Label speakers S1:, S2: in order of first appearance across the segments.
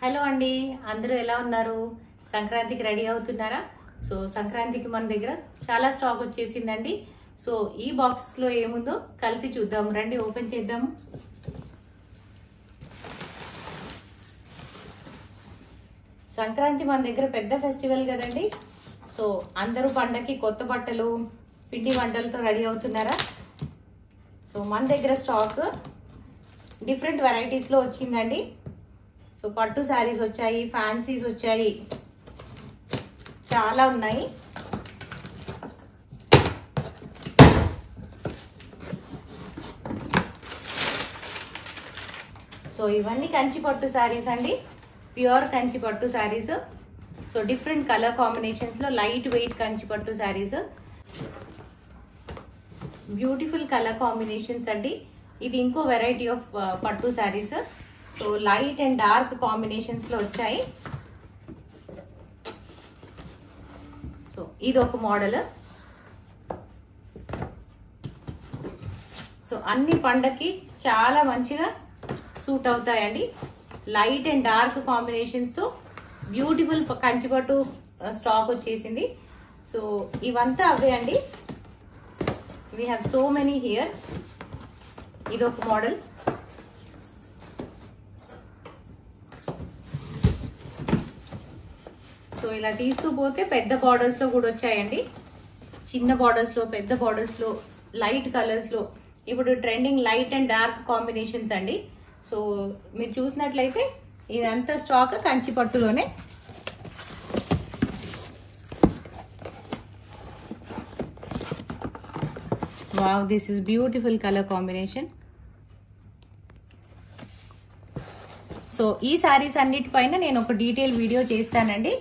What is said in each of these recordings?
S1: Hello అండి, అందరూ ఎలా ఉన్నారు? సంక్రాంతికి రెడీ అవుతున్నారా? సో సంక్రాంతికి మన దగ్గర చాలా స్టాక్ వచ్చేసిందండి. సో ఈ బాక్సెస్ లో ఏముందో కలిసి చూద్దాం రండి, ఓపెన్ చేద్దాము. సంక్రాంతి మన దగ్గర పెద్ద ఫెస్టివల్ కదండి. సో అందరూ పండగకి కొత్త బట్టలు, పిండి వంటలతో రెడీ అవుతున్నారా? సో మన దగ్గర స్టాక్ డిఫరెంట్ వెరైటీస్ లో వచ్చిందండి. సో పట్టు శారీస్ వచ్చాయి, ఫ్యాన్సీస్ వచ్చాయి, చాలా ఉన్నాయి. సో ఇవన్నీ కంచి పట్టు శారీస్ అండి, ప్యూర్ కంచి పట్టు saris. So different colour combinations లో లైట్ వెయిట్ కంచి పట్టు శారీస్, బ్యూటిఫుల్ కలర్ కాంబినేషన్స్ అండి. ఇది ఇంకో వెరైటీ ఆఫ్ పట్టు saris. So light and dark combinations లో వచ్చాయి. సో ఇది ఒక మోడల్. సో అన్ని పండగకి చాలా మంచిగా సూట్ అవుతాయండి. లైట్ అండ్ డార్క్ కాంబినేషన్స్ తో బ్యూటిఫుల్ కంచిపట్టు స్టాక్ వచ్చేసింది. సో ఇవంతా అవే అండి. We have so many here. ఇది ఒక మోడల్. సో ఇలా తీస్తూ పోతే పెద్ద బార్డర్స్ లో కూడా వచ్చాయండి. చిన్న బార్డర్స్ లో, పెద్ద బార్డర్స్ లో, లైట్ కలర్స్ లో. ఇప్పుడు trending light and dark combinations అండి. సో మీరు చూసినట్లయితే ఇదంతా స్టాక్ కంచి పట్టులోనే. Wow, this is beautiful colour combination. So ఈ సారీస్ అన్నిటిపైన నేను ఒక డీటెయిల్ వీడియో చేస్తానండి.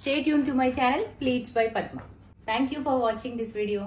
S1: Stay tuned to my channel, Pleats by Padma. Thank you for watching this video.